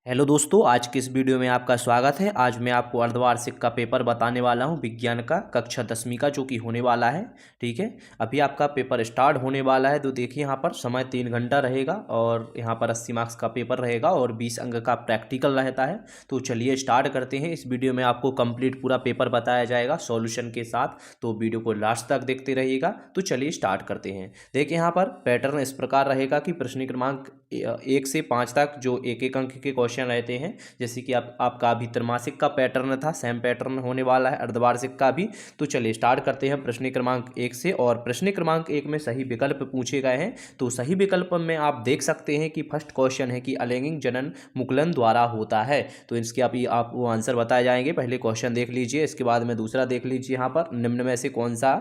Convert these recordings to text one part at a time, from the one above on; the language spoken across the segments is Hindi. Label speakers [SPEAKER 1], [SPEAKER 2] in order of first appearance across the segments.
[SPEAKER 1] हेलो दोस्तों, आज की इस वीडियो में आपका स्वागत है। आज मैं आपको अर्धवार्षिक का पेपर बताने वाला हूं, विज्ञान का कक्षा 10वीं का, जो कि होने वाला है। ठीक है, अभी आपका पेपर स्टार्ट होने वाला है। तो देखिए यहाँ पर समय 3 घंटा रहेगा और यहाँ पर 80 मार्क्स का पेपर रहेगा और 20 अंक का प्रैक्टिकल रहता है। तो चलिए स्टार्ट करते हैं। इस वीडियो में आपको कंप्लीट पूरा पेपर बताया जाएगा सॉल्यूशन के साथ, तो वीडियो को लास्ट तक देखते रहिएगा। तो चलिए स्टार्ट करते हैं। देखिए यहाँ पर पैटर्न इस प्रकार रहेगा कि प्रश्न क्रमांक 1 से 5 तक जो एक एक अंक के क्वेश्चन रहते हैं, जैसे कि आपका अभी त्रैमासिक का पैटर्न था, सेम पैटर्न होने वाला है अर्धवार्षिक का भी। तो चलिए स्टार्ट करते हैं प्रश्न क्रमांक 1 से। और प्रश्न क्रमांक 1 में सही विकल्प पूछे गए हैं। तो सही विकल्प में आप देख सकते हैं कि फर्स्ट क्वेश्चन है कि अलैंगिक जनन मुकुलन द्वारा होता है। तो इसके आप वो आंसर बताए जाएंगे। पहले क्वेश्चन देख लीजिए, इसके बाद में दूसरा देख लीजिए। यहाँ पर निम्न में से कौन सा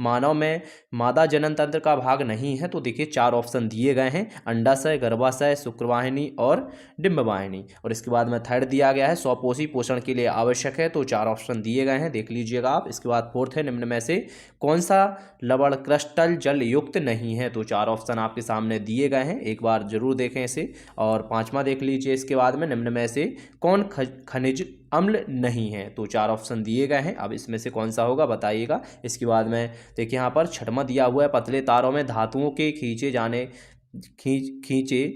[SPEAKER 1] मानव में मादा जनन तंत्र का भाग नहीं है? तो देखिए 4 ऑप्शन दिए गए हैं, अंडाशय, गर्भाशय, शुक्रवाहिनी और डिंबवाहिनी। और इसके बाद में थर्ड दिया गया है स्वपोषी पोषण के लिए आवश्यक है। तो 4 ऑप्शन दिए गए हैं, देख लीजिएगा आप। इसके बाद फोर्थ है निम्न में से कौन सा लवण क्रिस्टल जल युक्त नहीं है? तो 4 ऑप्शन आपके सामने दिए गए हैं, एक बार जरूर देखें इसे। और 5वां देख लीजिए, इसके बाद में निम्न में से कौन खनिज अम्ल नहीं है? तो 4 ऑप्शन दिए गए हैं, अब इसमें से कौन सा होगा बताइएगा। इसके बाद में देखिए यहाँ पर 6वां दिया हुआ है, पतले तारों में धातुओं के खींचे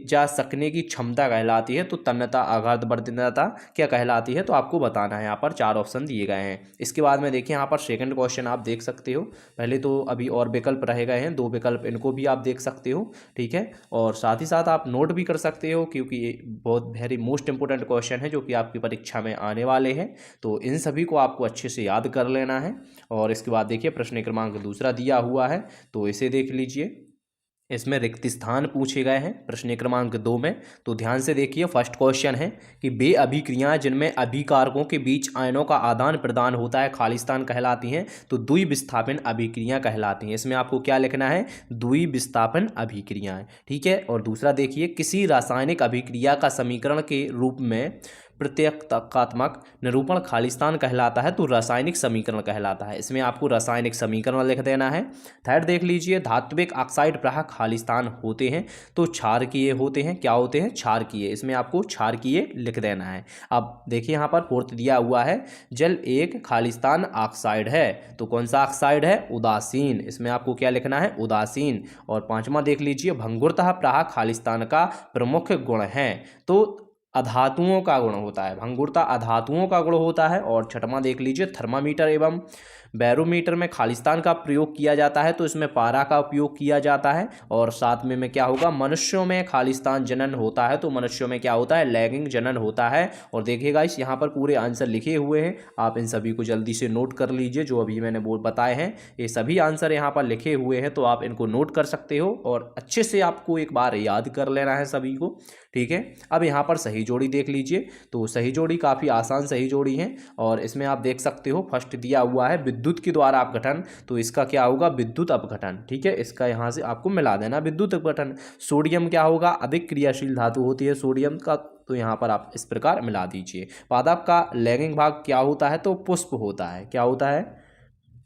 [SPEAKER 1] जा सकने की क्षमता कहलाती है। तो तन्यता, आघात वर्धनता क्या कहलाती है? तो आपको बताना है। यहाँ पर 4 ऑप्शन दिए गए हैं। इसके बाद में देखिए यहाँ पर सेकंड क्वेश्चन आप देख सकते हो। पहले तो अभी और विकल्प रह गए हैं, 2 विकल्प, इनको भी आप देख सकते हो। ठीक है, और साथ ही साथ आप नोट भी कर सकते हो, क्योंकि ये बहुत वेरी मोस्ट इंपोर्टेंट क्वेश्चन है जो कि आपकी परीक्षा में आने वाले हैं। तो इन सभी को आपको अच्छे से याद कर लेना है। और इसके बाद देखिए प्रश्न क्रमांक दूसरा दिया हुआ है, तो इसे देख लीजिए। इसमें रिक्त स्थान पूछे गए हैं प्रश्न क्रमांक 2 में। तो ध्यान से देखिए, फर्स्ट क्वेश्चन है कि वे अभिक्रियाएं जिनमें अभिकारकों के बीच आयनों का आदान प्रदान होता है खालिस्तान कहलाती हैं। तो द्विविस्थापन अभिक्रिया कहलाती हैं। इसमें आपको क्या लिखना है? द्विविस्थापन अभिक्रियाएं। ठीक है, और दूसरा देखिए, किसी रासायनिक अभिक्रिया का समीकरण के रूप में प्रत्यक्षात्मक निरूपण खालिस्तान कहलाता है। तो रासायनिक समीकरण कहलाता है। इसमें आपको रासायनिक समीकरण लिख देना है। थर्ड देख लीजिए, धात्विक ऑक्साइड प्रायः खालिस्तान होते हैं। तो क्षारकीय होते हैं। क्या होते हैं? क्षारकीय। इसमें आपको क्षारकीय लिख देना है। अब देखिए यहाँ पर फोर्थ दिया हुआ है, जल एक खालिस्तान ऑक्साइड है। तो कौन सा ऑक्साइड है? उदासीन। इसमें आपको क्या लिखना है? उदासीन। और 5वां देख लीजिए, भंगुरतः प्रायः खालिस्तान का प्रमुख गुण है। तो अधातुओं का गुण होता है, भंगुरता अधातुओं का गुण होता है। और 6वां देख लीजिए, थर्मामीटर एवं बैरोमीटर में खालिस्तान का प्रयोग किया जाता है। तो इसमें पारा का उपयोग किया जाता है। और साथ में क्या होगा? मनुष्यों में खालिस्तान जनन होता है। तो मनुष्यों में क्या होता है? लैंगिक जनन होता है। और देखिएगा इस यहाँ पर पूरे आंसर लिखे हुए हैं, आप इन सभी को जल्दी से नोट कर लीजिए। जो अभी मैंने बताए हैं ये सभी आंसर यहाँ पर लिखे हुए हैं, तो आप इनको नोट कर सकते हो और अच्छे से आपको एक बार याद कर लेना है सभी को। ठीक है, अब यहाँ पर सही जोड़ी देख लीजिए। तो सही जोड़ी काफ़ी आसान सही जोड़ी है। और इसमें आप देख सकते हो, फर्स्ट दिया हुआ है विद्युत के द्वारा अपघटन। तो इसका क्या होगा? विद्युत अपघटन। ठीक है, इसका यहाँ से आपको मिला देना, विद्युत अपघटन। सोडियम क्या होगा? अधिक क्रियाशील धातु होती है सोडियम का। तो यहाँ पर आप इस प्रकार मिला दीजिए। पादप का लैंगिक भाग क्या होता है? तो पुष्प होता है। क्या होता है?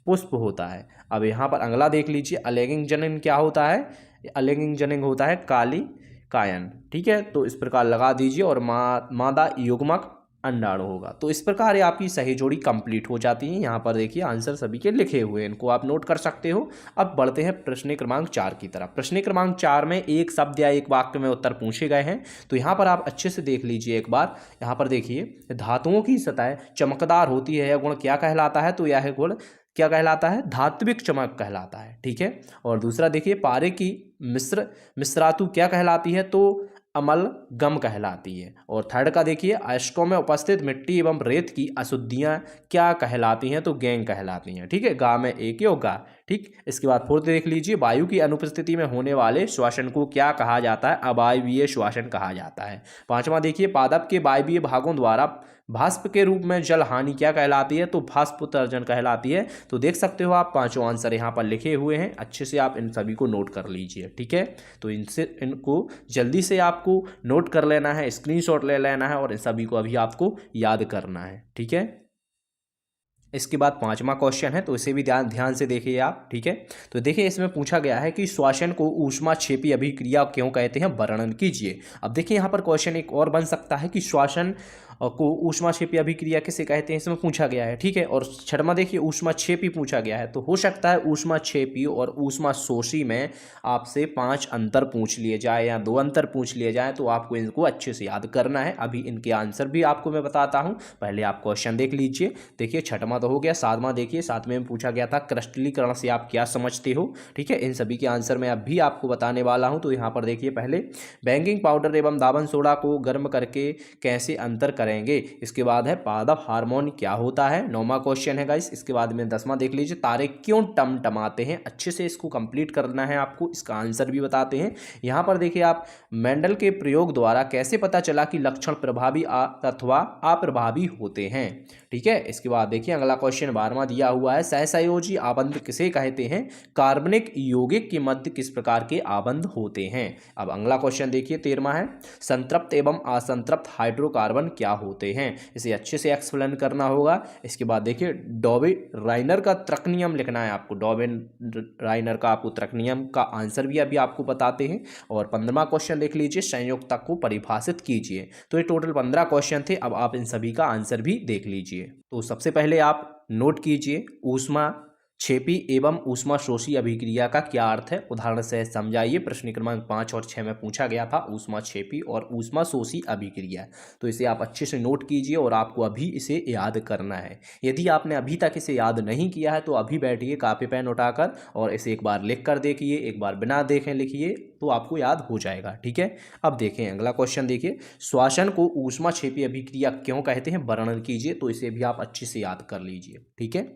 [SPEAKER 1] पुष्प होता है। अब यहाँ पर अगला देख लीजिए, अलैंगिक जनन क्या होता है? अलैंगिक जनन होता है काली कायन। ठीक है, तो इस प्रकार लगा दीजिए। और मादा युग्मक अंडाणु होगा। तो इस प्रकार ये आपकी सही जोड़ी कंप्लीट हो जाती है। यहाँ पर देखिए आंसर सभी के लिखे हुए हैं, इनको आप नोट कर सकते हो। अब बढ़ते हैं प्रश्न क्रमांक 4 की तरफ। प्रश्न क्रमांक 4 में एक शब्द या एक वाक्य में उत्तर पूछे गए हैं। तो यहाँ पर आप अच्छे से देख लीजिए एक बार। यहाँ पर देखिए, धातुओं की सतह चमकदार होती है, यह गुण क्या कहलाता है? तो यह गुण क्या कहलाता है? धात्विक चमक कहलाता है। ठीक है, और दूसरा देखिए, पारे की मिश्रातु क्या कहलाती है? तो अमल गम कहलाती है। और थर्ड का देखिए, अयस्कों में उपस्थित मिट्टी एवं रेत की अशुद्धियां क्या कहलाती हैं? तो गैंग कहलाती हैं। ठीक है, गा में एक योग गा। ठीक, इसके बाद फोर्थ देख लीजिए, वायु की अनुपस्थिति में होने वाले श्वसन को क्या कहा जाता है? अवायवीय श्वसन कहा जाता है। 5वां देखिए, पादप के वायवीय भागों द्वारा भास्प के रूप में जल हानि क्या कहलाती है? तो भास्पोत्सर्जन कहलाती है। तो देख सकते हो आप, 5 आंसर यहाँ पर लिखे हुए हैं, अच्छे से आप इन सभी को नोट कर लीजिए। ठीक है, तो इनको जल्दी से आपको नोट कर लेना है, स्क्रीनशॉट ले लेना है और इन सभी को अभी आपको याद करना है। ठीक है, इसके बाद 5वां क्वेश्चन है, तो इसे भी ध्यान से देखिए आप। ठीक है, तो देखिए इसमें पूछा गया है कि श्वसन को ऊष्माक्षेपी अभिक्रिया क्यों कहते हैं, वर्णन कीजिए। अब देखिए यहाँ पर क्वेश्चन एक और बन सकता है कि श्वसन को ऊष्माक्षेपी अभिक्रिया किसे कहते हैं, इसमें पूछा गया है। ठीक है, और 6वां देखिए ऊष्माक्षेपी पूछा गया है, तो हो सकता है ऊष्माक्षेपी और ऊष्माशोषी में आपसे 5 अंतर पूछ लिए जाए या 2 अंतर पूछ लिए जाए, तो आपको इनको अच्छे से याद करना है। अभी इनके आंसर भी आपको मैं बताता हूँ, पहले आप क्वेश्चन देख लीजिए। देखिए 6वां तो हो गया, 7वां देखिए, 7वें में पूछा गया था क्रिस्टलीकरण से आप क्या समझते हो। ठीक है, इन सभी के आंसर मैं अभी आपको बताने वाला हूँ। तो यहाँ पर देखिए पहले बेकिंग पाउडर एवं दावन सोडा को गर्म करके कैसे अंतर करेंगे। इसके बाद है पादप हार्मोन क्या होता है, 9वां क्वेश्चन है गाइस। इसके बाद में 10वां देख लीजिए, तारे क्यों टमटमाते हैं, अच्छे से इसको कंप्लीट करना है आपको, इसका आंसर भी बताते हैं। यहाँ पर देखिए आप मेंडल के प्रयोग द्वारा कैसे पता चला कि लक्षण प्रभावी अथवा अप्रभावी होते हैं। ठीक है, इसके बाद देखिए अगला क्वेश्चन 12वां दिया हुआ है, सहसंयोजी आबंध किसे कहते हैं, कार्बनिक यौगिक के मध्य किस प्रकार के आबंध होते हैं। अब अगला क्वेश्चन देखिए 13वां है, संतृप्त एवं असंतृप्त हाइड्रोकार्बन क्या होते हैं, इसे अच्छे से एक्सप्लेन करना होगा। इसके बाद देखिए डॉबे राइनर का तर्क नियम लिखना है आपको, डॉबे राइनर का आपको तर्क नियम का आंसर भी अभी आपको बताते हैं। और 15वां क्वेश्चन देख लीजिए, संयोजकता को परिभाषित कीजिए। तो ये टोटल 15 क्वेश्चन थे, अब आप इन सभी का आंसर भी देख लीजिए। तो सबसे पहले आप नोट कीजिए, ऊष्माक्षेपी एवं ऊष्माशोषी अभिक्रिया का क्या अर्थ है, उदाहरण से समझाइए। प्रश्न क्रमांक 5 और 6 में पूछा गया था ऊष्माक्षेपी और ऊष्माशोषी अभिक्रिया, तो इसे आप अच्छे से नोट कीजिए और आपको अभी इसे याद करना है। यदि आपने अभी तक इसे याद नहीं किया है तो अभी बैठिए कापी पेन उठाकर और इसे एक बार लिख कर देखिए, एक बार बिना देखे लिखिए, तो आपको याद हो जाएगा। ठीक है, अब देखें अगला क्वेश्चन देखिए, श्वसन को ऊष्माक्षेपी अभिक्रिया क्यों कहते हैं, वर्णन कीजिए। तो इसे भी आप अच्छे से याद कर लीजिए। ठीक है,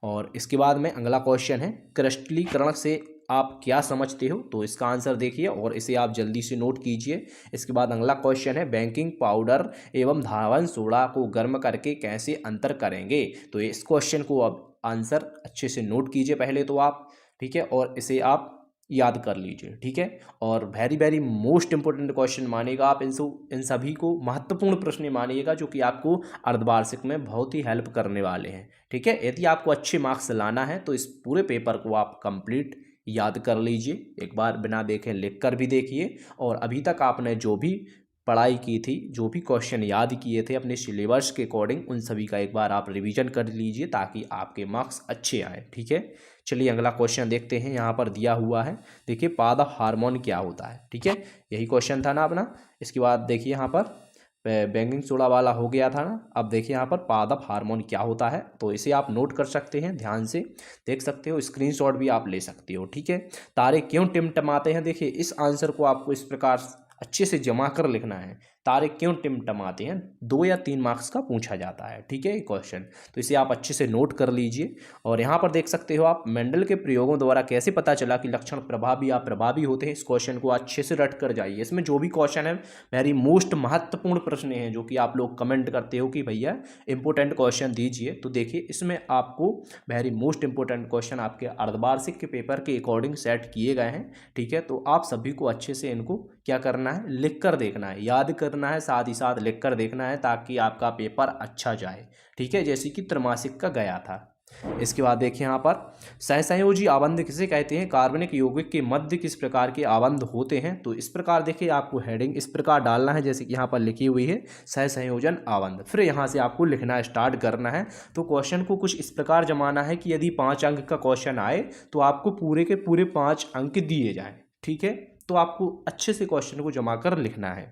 [SPEAKER 1] और इसके बाद में अगला क्वेश्चन है, क्रिस्टलीकरण से आप क्या समझते हो, तो इसका आंसर देखिए और इसे आप जल्दी से नोट कीजिए। इसके बाद अगला क्वेश्चन है, बेकिंग पाउडर एवं धावन सोडा को गर्म करके कैसे अंतर करेंगे। तो इस क्वेश्चन को अब आंसर अच्छे से नोट कीजिए पहले तो आप। ठीक है, और इसे आप याद कर लीजिए। ठीक है, और very very most important question मानिएगा आप, इन सभी को महत्वपूर्ण प्रश्न मानिएगा जो कि आपको अर्धवार्षिक में बहुत ही हेल्प करने वाले हैं। ठीक है, यदि आपको अच्छे मार्क्स लाना है तो इस पूरे पेपर को आप कंप्लीट याद कर लीजिए, एक बार बिना देखे लिख कर भी देखिए, और अभी तक आपने जो भी पढ़ाई की थी, जो भी क्वेश्चन याद किए थे अपने सिलेबस के अकॉर्डिंग, उन सभी का एक बार आप रिवीजन कर लीजिए ताकि आपके मार्क्स अच्छे आए। ठीक है, चलिए अगला क्वेश्चन देखते हैं। यहाँ पर दिया हुआ है, देखिए पादप हार्मोन क्या होता है। ठीक है, यही क्वेश्चन था ना अपना। इसके बाद देखिए यहाँ पर बेकिंग सोडा वाला हो गया था ना, अब देखिए यहाँ पर पादप हार्मोन क्या होता है, तो इसे आप नोट कर सकते हैं, ध्यान से देख सकते हो, स्क्रीनशॉट भी आप ले सकते हो। ठीक है, तारे क्यों टिमटमाते हैं, देखिए इस आंसर को आपको इस प्रकार अच्छे से जमा कर लिखना है, तारे क्यों टिमटमाते हैं, 2 या 3 मार्क्स का पूछा जाता है। ठीक है, ये क्वेश्चन, तो इसे आप अच्छे से नोट कर लीजिए। और यहाँ पर देख सकते हो आप, मेंडल के प्रयोगों द्वारा कैसे पता चला कि लक्षण प्रभावी या अप्रभावी होते हैं, इस क्वेश्चन को अच्छे से रट कर जाइए। इसमें जो भी क्वेश्चन है वेरी मोस्ट महत्वपूर्ण प्रश्न हैं जो कि आप लोग कमेंट करते हो कि भैया इंपॉर्टेंट क्वेश्चन दीजिए, तो देखिए इसमें आपको वेरी मोस्ट इंपॉर्टेंट क्वेश्चन आपके अर्धवार्षिक के पेपर के अकॉर्डिंग सेट किए गए हैं। ठीक है, तो आप सभी को अच्छे से इनको क्या करना है, लिख कर देखना है, याद करना है, साथ ही साथ लिख कर देखना है ताकि आपका पेपर अच्छा जाए। ठीक है, जैसे कि त्रैमासिक का गया था। इसके बाद देखिए यहाँ पर सहसंयोजी आबंध किसे कहते हैं, कार्बनिक यौगिक के मध्य किस प्रकार के आबंध होते हैं। तो इस प्रकार देखिए आपको हेडिंग इस प्रकार डालना है जैसे कि यहाँ पर लिखी हुई है सहसंयोजन आबंध, फिर यहाँ से आपको लिखना स्टार्ट करना है। तो क्वेश्चन को कुछ इस प्रकार जमाना है कि यदि 5 अंक का क्वेश्चन आए तो आपको पूरे के पूरे 5 अंक दिए जाएँ। ठीक है, तो आपको अच्छे से क्वेश्चन को जमा कर लिखना है।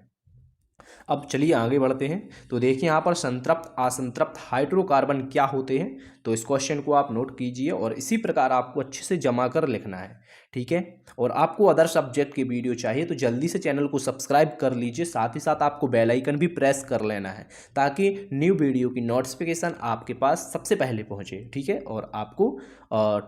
[SPEAKER 1] अब चलिए आगे बढ़ते हैं। तो देखिए यहाँ पर संतृप्त असंतृप्त हाइड्रोकार्बन क्या होते हैं, तो इस क्वेश्चन को आप नोट कीजिए और इसी प्रकार आपको अच्छे से जमा कर लिखना है। ठीक है, और आपको अदर सब्जेक्ट की वीडियो चाहिए तो जल्दी से चैनल को सब्सक्राइब कर लीजिए, साथ ही साथ आपको बेल आइकन भी प्रेस कर लेना है ताकि न्यू वीडियो की नोटिफिकेशन आपके पास सबसे पहले पहुंचे। ठीक है, और आपको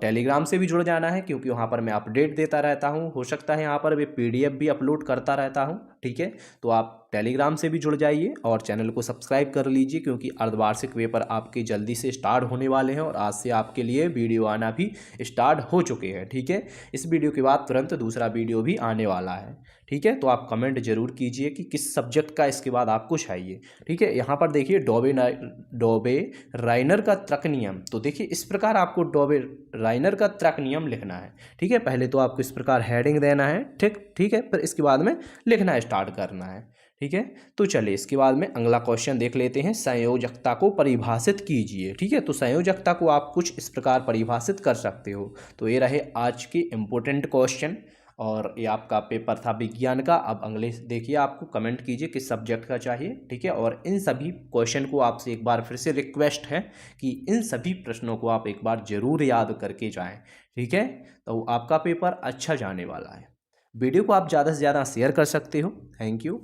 [SPEAKER 1] टेलीग्राम से भी जुड़ जाना है क्योंकि वहाँ पर मैं अपडेट देता रहता हूँ, हो सकता है यहाँ पर मैं PDF भी अपलोड करता रहता हूँ। ठीक है, तो आप टेलीग्राम से भी जुड़ जाइए और चैनल को सब्सक्राइब कर लीजिए क्योंकि अर्धवार्षिक पेपर आपके जल्दी से स्टार्ट होने वाले हैं और आज से आपके लिए वीडियो आना भी स्टार्ट हो चुके हैं। ठीक है, इस वीडियो के बाद तुरंत दूसरा वीडियो भी आने वाला है। ठीक है, तो आप कमेंट जरूर कीजिए कि किस सब्जेक्ट का इसके बाद आपको चाहिए। ठीक है, यहाँ पर देखिए डॉबे राइनर का तर्क नियम। तो देखिए इस प्रकार आपको डॉबे राइनर का तर्क नियम लिखना है। ठीक है, पहले तो आपको इस प्रकार हेडिंग देना है। ठीक है, फिर इसके बाद में लिखना स्टार्ट करना है। ठीक है, तो चलिए इसके बाद में अगला क्वेश्चन देख लेते हैं, संयोजकता को परिभाषित कीजिए। ठीक है, तो संयोजकता को आप कुछ इस प्रकार परिभाषित कर सकते हो। तो ये रहे आज के इम्पोर्टेंट क्वेश्चन और ये आपका पेपर था विज्ञान का। अब अगले देखिए, आपको कमेंट कीजिए किस सब्जेक्ट का चाहिए। ठीक है, और इन सभी क्वेश्चन को आपसे एक बार फिर से रिक्वेस्ट है कि इन सभी प्रश्नों को आप एक बार जरूर याद करके जाएं। ठीक है, तो आपका पेपर अच्छा जाने वाला है। वीडियो को आप ज़्यादा से ज़्यादा शेयर कर सकते हो। Thank you.